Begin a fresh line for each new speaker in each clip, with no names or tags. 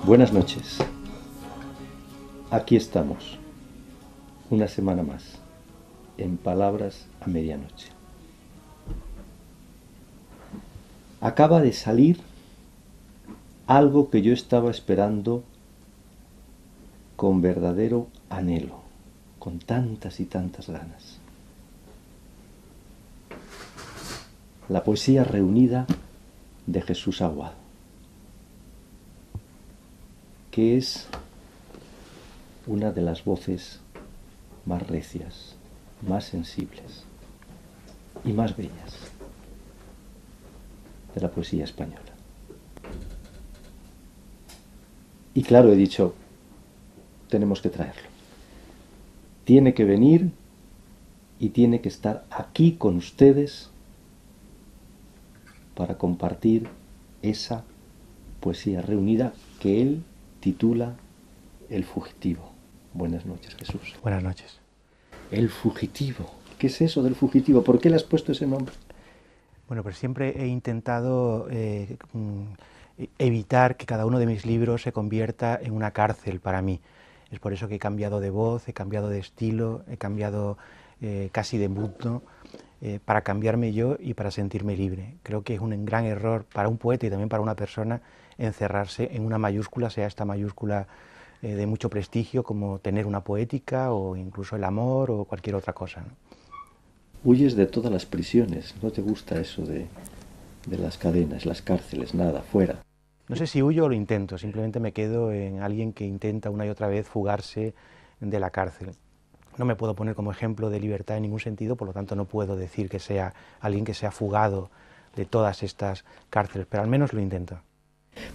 Buenas noches. Aquí estamos, una semana más, en Palabras a Medianoche. Acaba de salir algo que yo estaba esperando con verdadero anhelo, con tantas y tantas ganas. La poesía reunida de Jesús Aguado, que es una de las voces más recias, más sensibles y más bellas de la poesía española. Y claro, he dicho, tenemos que traerlo. Tiene que venir y tiene que estar aquí con ustedes para compartir esa poesía reunida que él titula El Fugitivo. Buenas noches, Jesús.
Buenas noches.
El Fugitivo. ¿Qué es eso del fugitivo? ¿Por qué le has puesto ese nombre?
Bueno, pues siempre he intentado evitar que cada uno de mis libros se convierta en una cárcel para mí. Es por eso que he cambiado de voz, he cambiado de estilo, he cambiado casi de mood, ¿no? Para cambiarme yo y para sentirme libre. Creo que es un gran error para un poeta y también para una persona encerrarse en una mayúscula, sea esta mayúscula de mucho prestigio como tener una poética o incluso el amor o cualquier otra cosa, ¿no?
Huyes de todas las prisiones, no te gusta eso de las cadenas, las cárceles, nada, fuera.
No sé si huyo o lo intento, simplemente me quedo en alguien que intenta una y otra vez fugarse de la cárcel. No me puedo poner como ejemplo de libertad en ningún sentido, por lo tanto no puedo decir que sea alguien que se ha fugado de todas estas cárceles, pero al menos lo intento.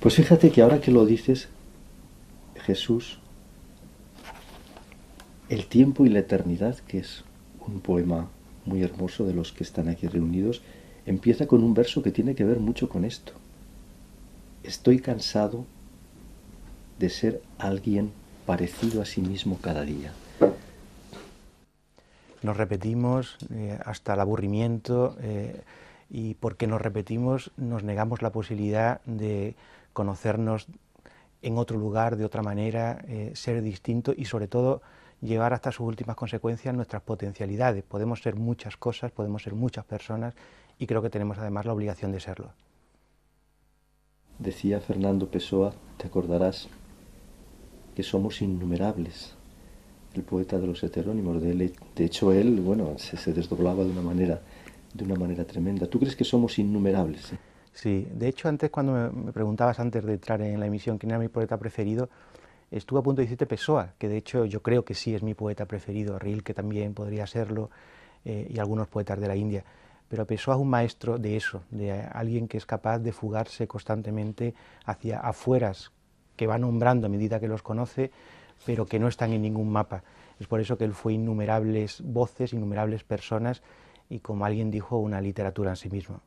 Pues fíjate que ahora que lo dices, Jesús, El tiempo y la eternidad, que es un poema muy hermoso de los que están aquí reunidos, empieza con un verso que tiene que ver mucho con esto. Estoy cansado de ser alguien parecido a sí mismo cada día.
Nos repetimos hasta el aburrimiento y porque nos repetimos nos negamos la posibilidad de conocernos en otro lugar, de otra manera, ser distinto y sobre todo llevar hasta sus últimas consecuencias nuestras potencialidades. Podemos ser muchas cosas, podemos ser muchas personas y creo que tenemos además la obligación de serlo.
Decía Fernando Pessoa, te acordarás, que somos innumerables. El poeta de los heterónimos, de hecho él, bueno, se desdoblaba de una manera tremenda. ¿Tú crees que somos innumerables?
Sí, de hecho antes cuando me preguntabas antes de entrar en la emisión quién era mi poeta preferido, estuve a punto de decirte Pessoa, que de hecho yo creo que sí es mi poeta preferido, Rilke también podría serlo, y algunos poetas de la India. Pero Pessoa es un maestro de eso, de alguien que es capaz de fugarse constantemente hacia afueras, que va nombrando a medida que los conoce, pero que no están en ningún mapa. Es por eso que él fue innumerables voces, innumerables personas, y como alguien dijo, una literatura en sí mismo.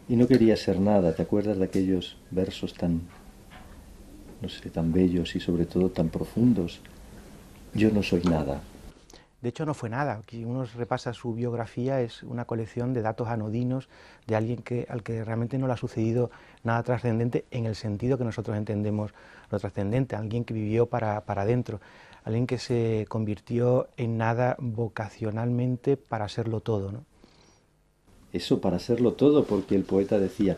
Y no quería ser nada, ¿te acuerdas de aquellos versos tan, no sé, tan bellos y sobre todo tan profundos? Yo no soy nada.
De hecho, no fue nada. Si uno repasa su biografía, es una colección de datos anodinos de alguien al que realmente no le ha sucedido nada trascendente en el sentido que nosotros entendemos lo trascendente. Alguien que vivió para adentro, alguien que se convirtió en nada vocacionalmente para serlo todo, ¿no?
Eso para serlo todo, porque el poeta decía,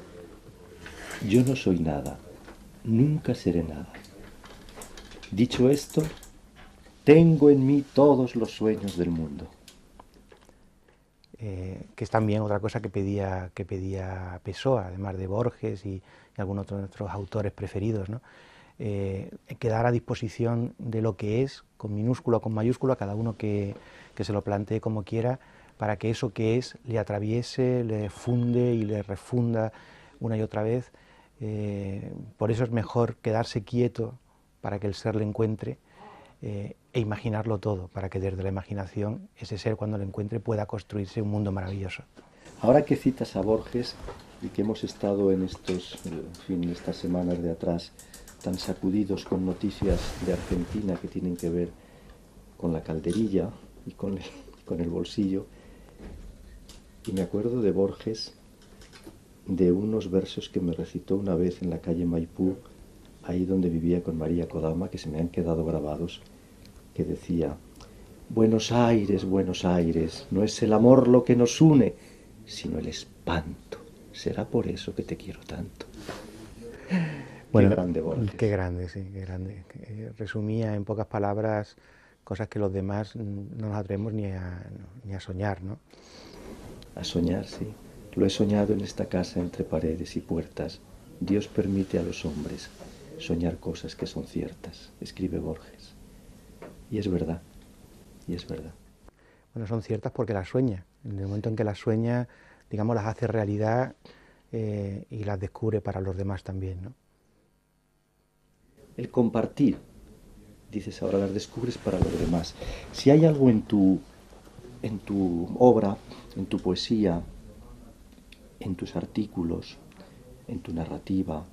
yo no soy nada, nunca seré nada. Dicho esto, tengo en mí todos los sueños del mundo.
Que es también otra cosa que pedía Pessoa, además de Borges y algunos otros de nuestros autores preferidos, ¿no? Quedar a disposición de lo que es, con minúscula o con mayúscula, cada uno que se lo plantee como quiera, para que eso que es le atraviese, le funde y le refunda una y otra vez. Por eso es mejor quedarse quieto para que el ser le encuentre, e imaginarlo todo, para que desde la imaginación ese ser cuando lo encuentre pueda construirse un mundo maravilloso.
Ahora que citas a Borges y que hemos estado en estas semanas de atrás tan sacudidos con noticias de Argentina que tienen que ver con la calderilla y con el bolsillo, y me acuerdo de Borges, de unos versos que me recitó una vez en la calle Maipú ahí donde vivía con María Kodama, que se me han quedado grabados, que decía: Buenos Aires, no es el amor lo que nos une, sino el espanto. Será por eso que te quiero tanto. Qué
Bueno,
grande Borges.
qué grande, sí, qué grande. Resumía en pocas palabras cosas que los demás no nos atrevemos ni a soñar, ¿no?
A soñar, sí. Lo he soñado en esta casa entre paredes y puertas. Dios permite a los hombres soñar cosas que son ciertas, escribe Borges. Y es verdad, y es verdad.
Bueno, son ciertas porque las sueña. En el momento en que las sueña, digamos, las hace realidad y las descubre para los demás también, ¿no?
El compartir, dices ahora, las descubres para los demás. Si hay algo en tu obra, en tu poesía, en tus artículos, en tu narrativa,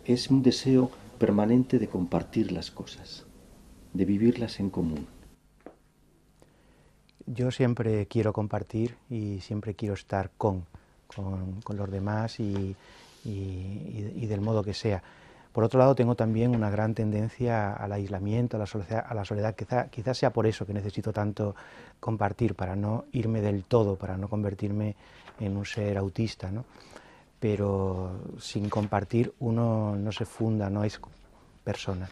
es un deseo permanente de compartir las cosas, de vivirlas en común.
Yo siempre quiero compartir y siempre quiero estar con los demás y del modo que sea. Por otro lado, tengo también una gran tendencia al aislamiento, a la soledad. Quizás sea por eso que necesito tanto compartir, para no irme del todo, para no convertirme en un ser autista, ¿no? Pero sin compartir uno no se funda, no es persona.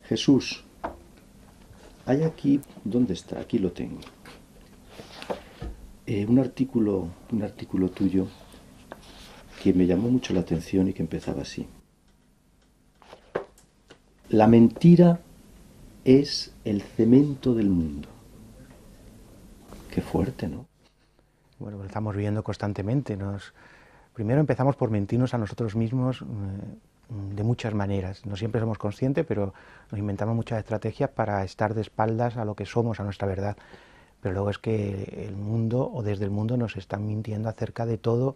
Jesús, hay aquí, ¿dónde está? Aquí lo tengo. Un artículo tuyo que me llamó mucho la atención y que empezaba así. La mentira es el cemento del mundo. Qué fuerte, ¿no?
Bueno, lo estamos viendo constantemente. Primero empezamos por mentirnos a nosotros mismos de muchas maneras. No siempre somos conscientes, pero nos inventamos muchas estrategias para estar de espaldas a lo que somos, a nuestra verdad. Pero luego es que el mundo, o desde el mundo, nos están mintiendo acerca de todo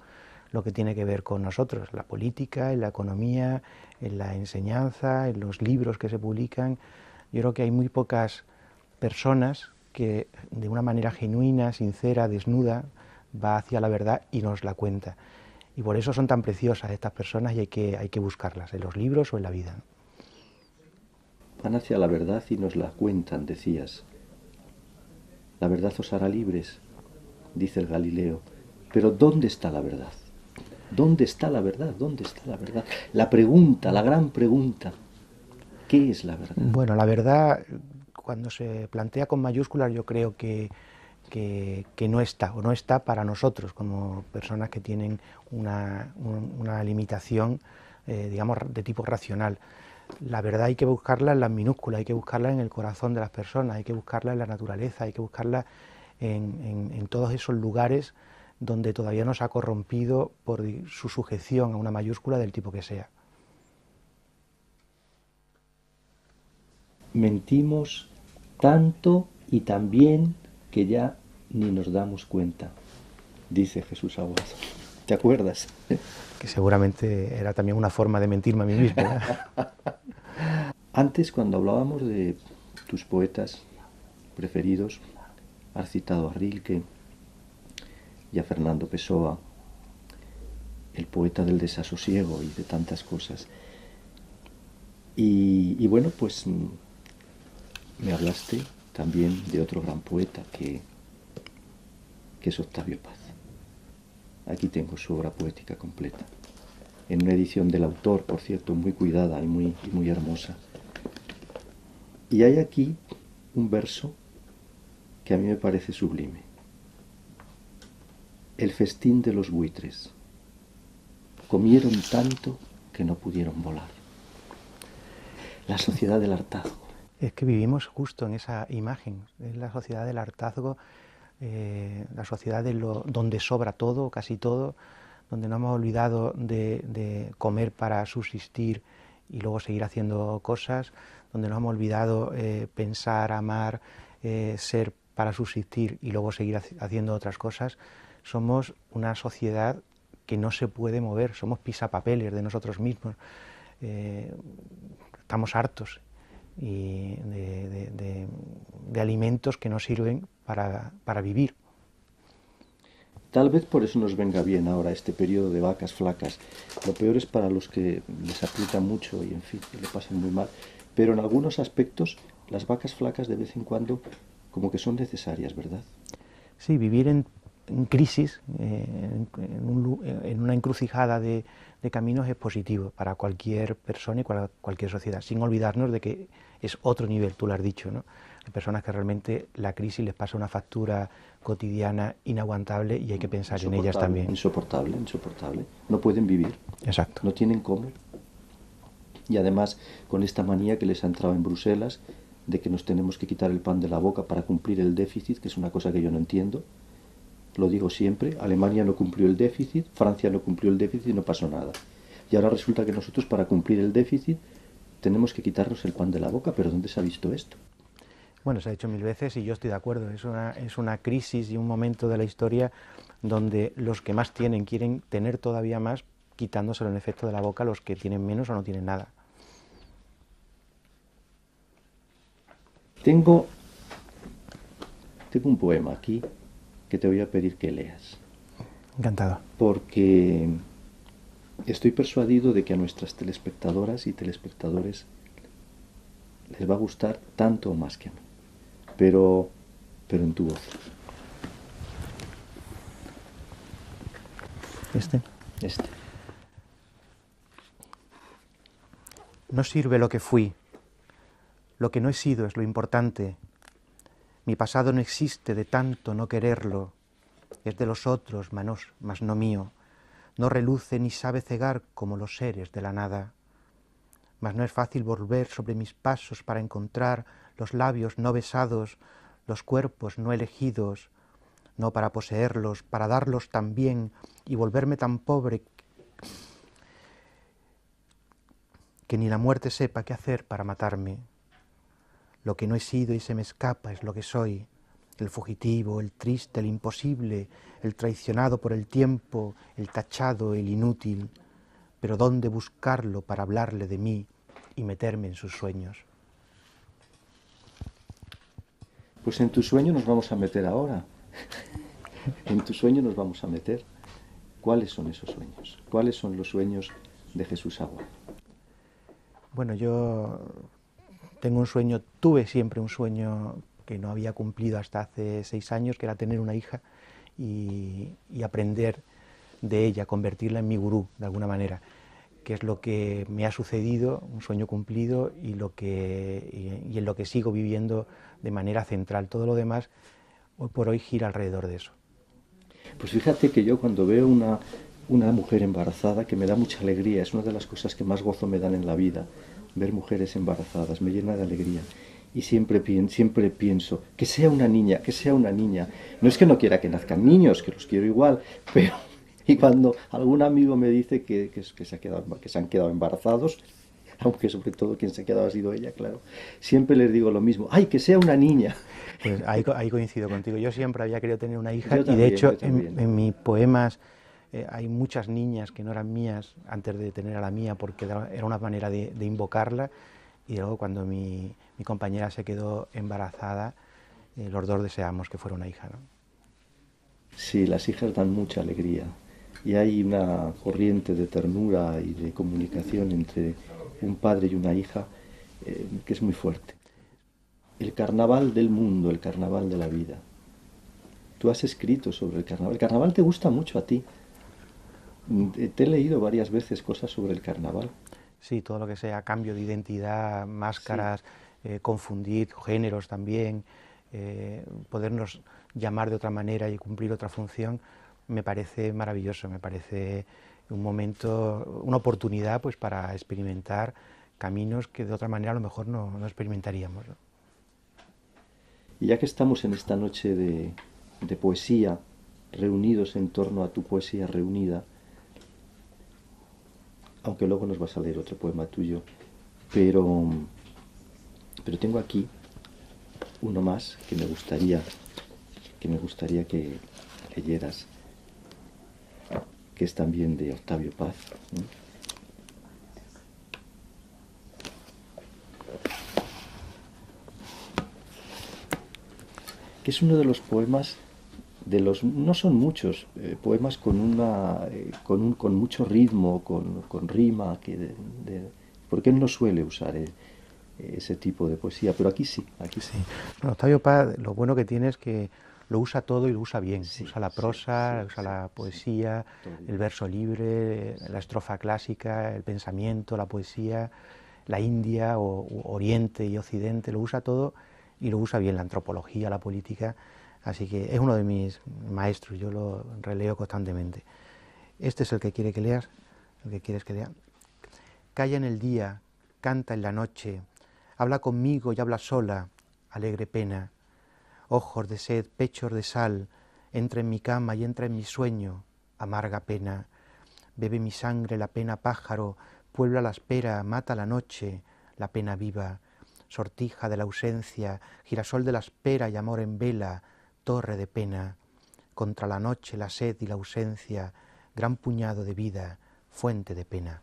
lo que tiene que ver con nosotros, la política, en la economía, en la enseñanza, en los libros que se publican. Yo creo que hay muy pocas personas que de una manera genuina, sincera, desnuda, va hacia la verdad y nos la cuenta. Y por eso son tan preciosas estas personas y hay que buscarlas, en los libros o en la vida.
Van hacia la verdad y nos la cuentan, decías. La verdad os hará libres, dice el Galileo. Pero ¿dónde está la verdad? ¿Dónde está la verdad? ¿Dónde está la verdad? La pregunta, la gran pregunta, ¿qué es la verdad?
Bueno, la verdad, cuando se plantea con mayúsculas, yo creo que no está, o no está para nosotros, como personas que tienen una limitación, digamos, de tipo racional. La verdad hay que buscarla en las minúsculas, hay que buscarla en el corazón de las personas, hay que buscarla en la naturaleza, hay que buscarla en todos esos lugares donde todavía no se ha corrompido por su sujeción a una mayúscula del tipo que sea.
Mentimos tanto y tan bien que ya ni nos damos cuenta, dice Jesús Aguado. ¿Te acuerdas?
Que seguramente era también una forma de mentirme a mí mismo, ¿eh?
Antes, cuando hablábamos de tus poetas preferidos, has citado a Rilke y a Fernando Pessoa, el poeta del desasosiego y de tantas cosas. Y bueno, pues me hablaste también de otro gran poeta que es Octavio Paz. Aquí tengo su obra poética completa, en una edición del autor, por cierto, muy cuidada y muy hermosa. Y hay aquí un verso que a mí me parece sublime. El festín de los buitres. Comieron tanto que no pudieron volar. La sociedad del hartazgo.
Es que vivimos justo en esa imagen, es la sociedad del hartazgo, la sociedad donde sobra todo, casi todo, donde no hemos olvidado de comer para subsistir y luego seguir haciendo cosas, donde no hemos olvidado pensar, amar, ser para subsistir y luego seguir haciendo otras cosas. Somos una sociedad que no se puede mover, somos pisapapeles de nosotros mismos, estamos hartos y de alimentos que no sirven para vivir.
Tal vez por eso nos venga bien ahora este periodo de vacas flacas. Lo peor es para los que les aprieta mucho y en fin, que le pasan muy mal. Pero en algunos aspectos las vacas flacas de vez en cuando como que son necesarias, ¿verdad?
Sí, vivir en crisis, en una encrucijada de caminos es positivo para cualquier persona y cualquier sociedad, sin olvidarnos de que es otro nivel, tú lo has dicho, ¿no? Hay personas que realmente la crisis les pasa una factura cotidiana inaguantable y hay que pensar en ellas también.
Insoportable, insoportable. No pueden vivir,
Exacto.
no tienen cómo. Y además con esta manía que les ha entrado en Bruselas de que nos tenemos que quitar el pan de la boca para cumplir el déficit, que es una cosa que yo no entiendo. Lo digo siempre, Alemania no cumplió el déficit, Francia no cumplió el déficit y no pasó nada. Y ahora resulta que nosotros para cumplir el déficit tenemos que quitarnos el pan de la boca, pero ¿dónde se ha visto esto?
Bueno, se ha dicho mil veces y yo estoy de acuerdo. Es una crisis y un momento de la historia donde los que más tienen quieren tener todavía más, quitándoselo en efecto de la boca a los que tienen menos o no tienen nada.
Tengo un poema aquí que te voy a pedir que leas.
Encantado.
Porque estoy persuadido de que a nuestras telespectadoras y telespectadores les va a gustar tanto o más que a mí. Pero en tu voz.
Este.
Este.
No sirve lo que fui. Lo que no he sido es lo importante. Mi pasado no existe de tanto no quererlo. Es de los otros, mas no mío. No reluce ni sabe cegar como los seres de la nada. Mas no es fácil volver sobre mis pasos para encontrar los labios no besados, los cuerpos no elegidos, no para poseerlos, para darlos también y volverme tan pobre que ni la muerte sepa qué hacer para matarme. Lo que no he sido y se me escapa es lo que soy, el fugitivo, el triste, el imposible, el traicionado por el tiempo, el tachado, el inútil. Pero ¿dónde buscarlo para hablarle de mí y meterme en sus sueños?
Pues en tu sueño nos vamos a meter ahora. En tu sueño nos vamos a meter. ¿Cuáles son esos sueños? ¿Cuáles son los sueños de Jesús Aguado?
Bueno, yo tengo un sueño, tuve siempre un sueño que no había cumplido hasta hace 6 años, que era tener una hija y aprender de ella, convertirla en mi gurú, de alguna manera, que es lo que me ha sucedido, un sueño cumplido y en lo que sigo viviendo de manera central. Todo lo demás, hoy por hoy, gira alrededor de eso.
Pues fíjate que yo cuando veo una mujer embarazada, que me da mucha alegría, es una de las cosas que más gozo me dan en la vida, ver mujeres embarazadas, me llena de alegría. Y siempre pienso, que sea una niña, que sea una niña. No es que no quiera que nazcan niños, que los quiero igual, pero... Y cuando algún amigo me dice que se han quedado embarazados, aunque sobre todo quien se ha quedado ha sido ella, claro, siempre les digo lo mismo, ¡ay, que sea una niña!
Pues ahí coincido contigo. Yo siempre había querido tener una hija
También,
y de hecho en mis poemas hay muchas niñas que no eran mías antes de tener a la mía porque era una manera de invocarla y luego cuando mi compañera se quedó embarazada, los dos deseamos que fuera una hija, ¿no?
Sí, las hijas dan mucha alegría y hay una corriente de ternura y de comunicación entre un padre y una hija que es muy fuerte. El carnaval del mundo, el carnaval de la vida. Tú has escrito sobre el carnaval. El carnaval te gusta mucho a ti. Te he leído varias veces cosas sobre el carnaval.
Sí, todo lo que sea cambio de identidad, máscaras, sí. Confundir géneros también, podernos llamar de otra manera y cumplir otra función, me parece maravilloso, me parece un momento, una oportunidad pues para experimentar caminos que de otra manera a lo mejor no experimentaríamos, ¿no?
Y ya que estamos en esta noche de poesía, reunidos en torno a tu poesía reunida, aunque luego nos vas a leer otro poema tuyo, pero tengo aquí uno más que me gustaría que leyeras, que es también de Octavio Paz, ¿no? Que es uno de los poemas no son muchos, poemas con con mucho ritmo, con rima, porque él no suele usar ese tipo de poesía, pero aquí sí, aquí sí.
Sí. Bueno, Octavio Paz, lo bueno que tiene es que lo usa todo y lo usa bien.
Sí,
Usa la
sí,
prosa,
sí,
usa
sí,
la
sí,
poesía,
todo
el
igual.
verso libre, la estrofa clásica, el pensamiento, la poesía, la India o Oriente y Occidente, lo usa todo y lo usa bien, la antropología, la política. Así que es uno de mis maestros, yo lo releo constantemente. Este es el que quiere que leas, el que quieres que lea. Calla en el día, canta en la noche, habla conmigo y habla sola, alegre pena. Ojos de sed, pechos de sal, entra en mi cama y entra en mi sueño, amarga pena. Bebe mi sangre la pena pájaro, puebla la espera, mata la noche, la pena viva. Sortija de la ausencia, girasol de la espera y amor en vela, torre de pena. Contra la noche, la sed y la ausencia, gran puñado de vida, fuente de pena.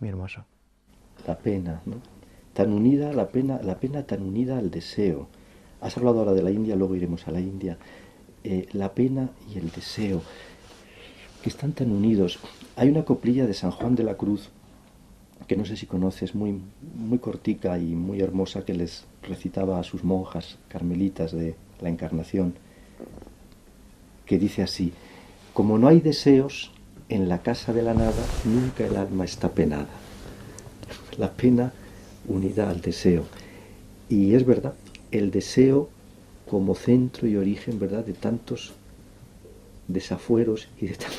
Muy hermoso.
La pena, ¿no? Tan unida, la pena tan unida al deseo. Has hablado ahora de la India, luego iremos a la India. La pena y el deseo, que están tan unidos. Hay una coplilla de San Juan de la Cruz, que no sé si conoces, muy cortica y muy hermosa, que les recitaba a sus monjas carmelitas de la Encarnación, que dice así: como no hay deseos, en la casa de la nada nunca el alma está penada. La pena unida al deseo. Y es verdad, el deseo como centro y origen, ¿verdad?, de tantos desafueros y de tanto.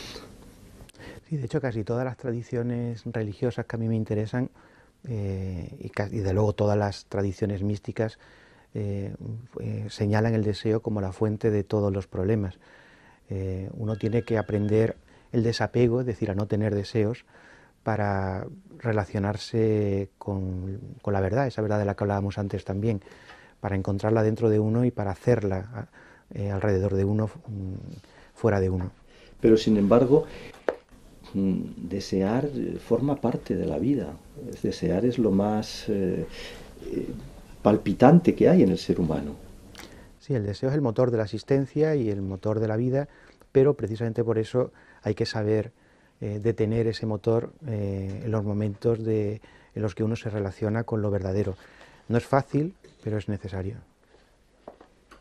Sí, de hecho casi todas las tradiciones religiosas que a mí me interesan y de luego todas las tradiciones místicas señalan el deseo como la fuente de todos los problemas. Uno tiene que aprender el desapego, es decir, a no tener deseos, para relacionarse con la verdad, esa verdad de la que hablábamos antes también, para encontrarla dentro de uno y para hacerla alrededor de uno, fuera de uno.
Pero sin embargo, desear forma parte de la vida. Desear es lo más palpitante que hay en el ser humano.
Sí, el deseo es el motor de la existencia y el motor de la vida, pero precisamente por eso hay que saber detener ese motor en los momentos en los que uno se relaciona con lo verdadero. No es fácil, pero es necesario.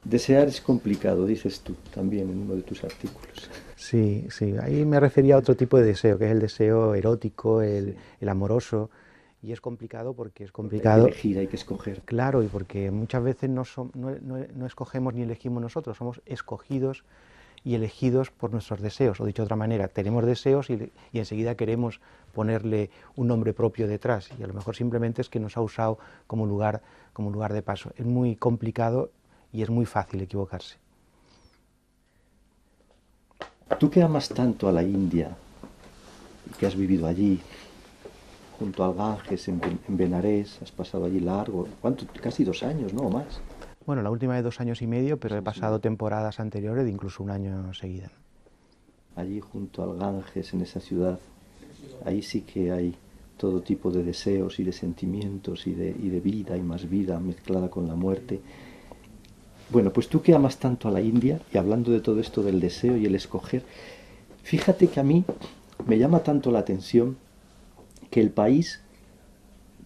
Desear es complicado, dices tú también en uno de tus artículos.
Sí, sí, ahí me refería a otro tipo de deseo, que es el deseo erótico,
Sí.
el amoroso, y es complicado porque es
Porque hay que
complicado,
elegir, hay que escoger.
claro, y porque muchas veces no escogemos ni elegimos nosotros, somos escogidos y elegidos por nuestros deseos, o dicho de otra manera, tenemos deseos y enseguida queremos ponerle un nombre propio detrás, y a lo mejor simplemente es que nos ha usado como lugar de paso. Es muy complicado y es muy fácil equivocarse.
Tú que amas tanto a la India y que has vivido allí, junto al Ganges, en Benarés, has pasado allí largo, ¿cuánto? Casi 2 años, ¿no? O más.
Bueno, la última de 2 años y medio, pero he
2 años y medio.
pasado temporadas anteriores de incluso un año seguida.
Allí junto al Ganges, en esa ciudad, ahí sí que hay todo tipo de deseos y de sentimientos y de vida y más vida mezclada con la muerte. Bueno, pues tú que amas tanto a la India, y hablando de todo esto del deseo y el escoger, fíjate que a mí me llama tanto la atención que el país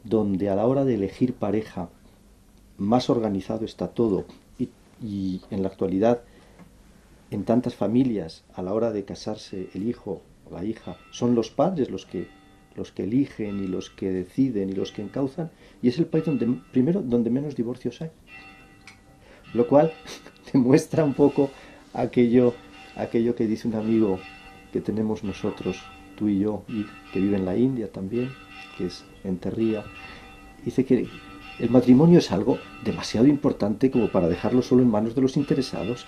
donde a la hora de elegir pareja más organizado está todo y en la actualidad en tantas familias a la hora de casarse el hijo o la hija son los padres los que eligen y los que deciden y los que encauzan, y es el país donde primero donde menos divorcios hay, lo cual demuestra un poco aquello aquello que dice un amigo que tenemos nosotros, tú y yo, y que vive en la India también, que es en Terría. Dice que el matrimonio es algo demasiado importante como para dejarlo solo en manos de los interesados.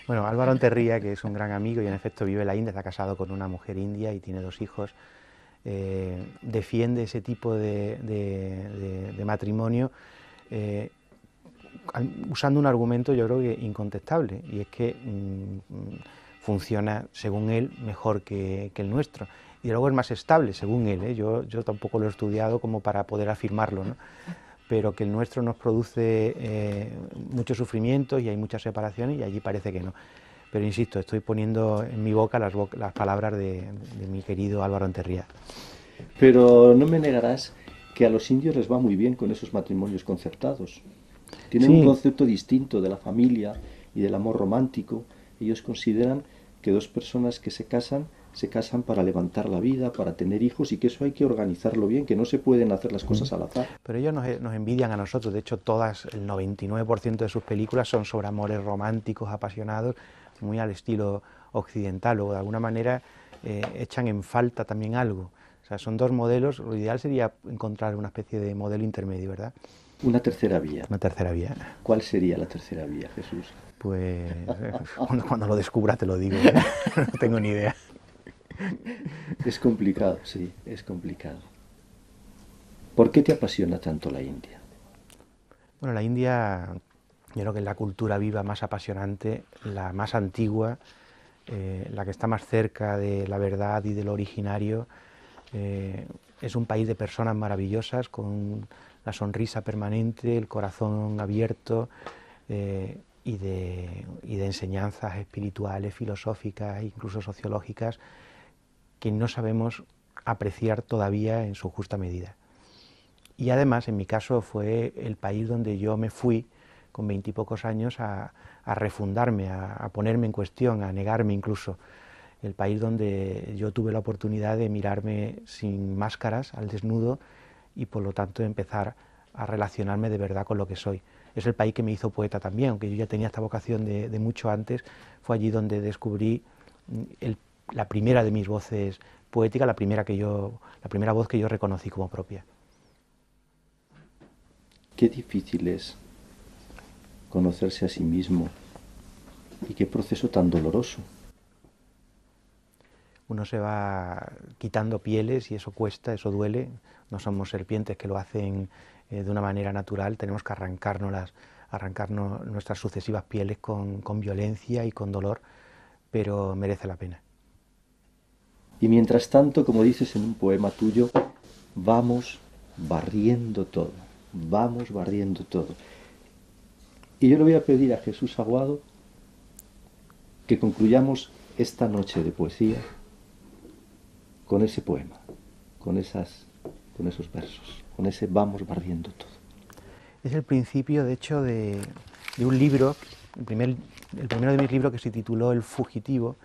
Bueno, Álvaro Enterría, que es un gran amigo y en efecto vive en la India, está casado con una mujer india y tiene 2 hijos, defiende ese tipo de matrimonio usando un argumento yo creo que incontestable, y es que funciona, según él, mejor que el nuestro. Y luego es más estable, según él, ¿eh? Yo tampoco lo he estudiado como para poder afirmarlo, ¿no? pero que el nuestro nos produce mucho sufrimiento y hay muchas separaciones y allí parece que no. Pero insisto, estoy poniendo en mi boca las palabras de mi querido Álvaro Enterría.
Pero no me negarás que a los indios les va muy bien con esos matrimonios concertados. Tienen un
Sí,
concepto distinto de la familia y del amor romántico. Ellos consideran que dos personas que se casan para levantar la vida, para tener hijos y que eso hay que organizarlo bien, que no se pueden hacer las cosas al azar.
pero ellos nos envidian a nosotros. De hecho, el 99% de sus películas son sobre amores románticos, apasionados, muy al estilo occidental, o de alguna manera echan en falta también algo. O sea, son dos modelos. Lo ideal sería encontrar una especie de modelo intermedio, ¿verdad?
Una tercera vía.
Una tercera vía.
¿Cuál sería la tercera vía, Jesús?
Pues cuando lo descubra te lo digo, ¿eh? No tengo ni idea.
Es complicado, sí, es complicado. ¿Por qué te apasiona tanto la India?
Bueno, la India, yo creo que es la cultura viva más apasionante, la más antigua, la que está más cerca de la verdad y de lo originario. Es un país de personas maravillosas, con la sonrisa permanente, el corazón abierto, y de enseñanzas espirituales, filosóficas e incluso sociológicas que no sabemos apreciar todavía en su justa medida. Y además, en mi caso, fue el país donde yo me fui con 20 y pocos años a refundarme, a ponerme en cuestión, a negarme incluso. El país donde yo tuve la oportunidad de mirarme sin máscaras, al desnudo, y por lo tanto empezar a relacionarme de verdad con lo que soy. Es el país que me hizo poeta también, aunque yo ya tenía esta vocación de mucho antes. Fue allí donde descubrí la primera de mis voces poéticas, la primera voz que yo reconocí como propia.
Qué difícil es conocerse a sí mismo y qué proceso tan doloroso.
Uno se va quitando pieles y eso cuesta, eso duele. No somos serpientes que lo hacen de una manera natural, tenemos que arrancarnos nuestras sucesivas pieles con violencia y con dolor, pero merece la pena.
Y mientras tanto, como dices en un poema tuyo, vamos barriendo todo, vamos barriendo todo. Y yo le voy a pedir a Jesús Aguado que concluyamos esta noche de poesía con ese poema, con esos versos, con ese vamos barriendo todo.
Es el principio, de hecho, de un libro, el primero de mis libros, que se tituló El fugitivo,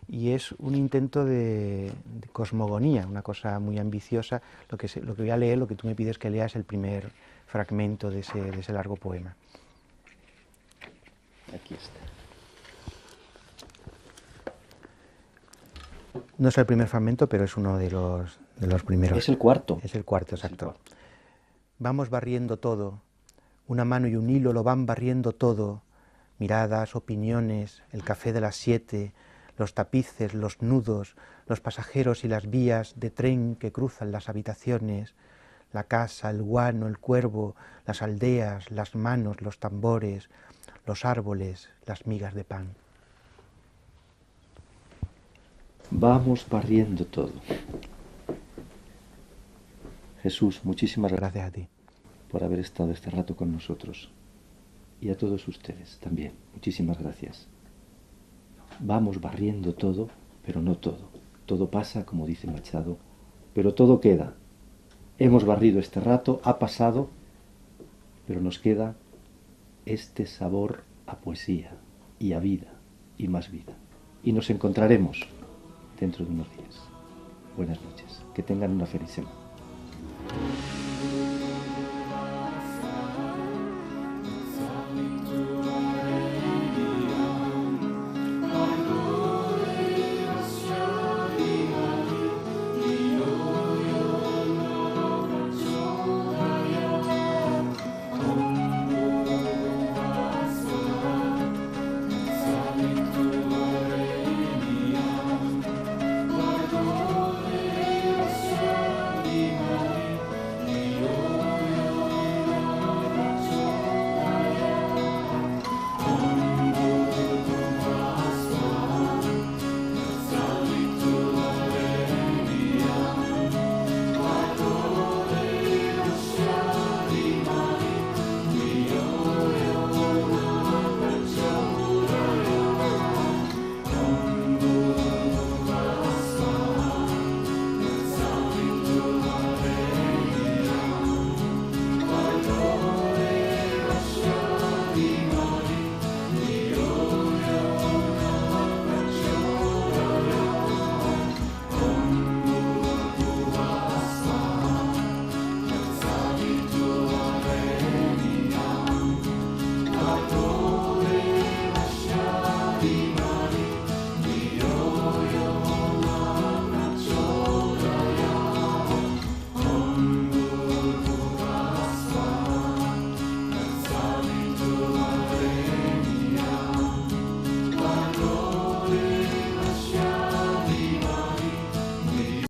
y es un intento de cosmogonía, una cosa muy ambiciosa. Lo que voy a leer, lo que tú me pides que lea, es el primer fragmento de ese largo poema.
Aquí está.
No es el primer fragmento, pero es uno de los primeros.
Es el cuarto.
Es el cuarto, exacto. Vamos barriendo todo, una mano y un hilo lo van barriendo todo, miradas, opiniones, el café de las 7, los tapices, los nudos, los pasajeros y las vías de tren que cruzan las habitaciones, la casa, el guano, el cuervo, las aldeas, las manos, los tambores, los árboles, las migas de pan.
Vamos barriendo todo. Jesús, muchísimas
Gracias a ti.
por haber estado este rato con nosotros. Y a todos ustedes también, muchísimas gracias. Vamos barriendo todo, pero no todo. Todo pasa, como dice Machado, pero todo queda. Hemos barrido este rato, ha pasado, pero nos queda este sabor a poesía y a vida y más vida. Y nos encontraremos dentro de unos días. Buenas noches. Que tengan una feliz semana.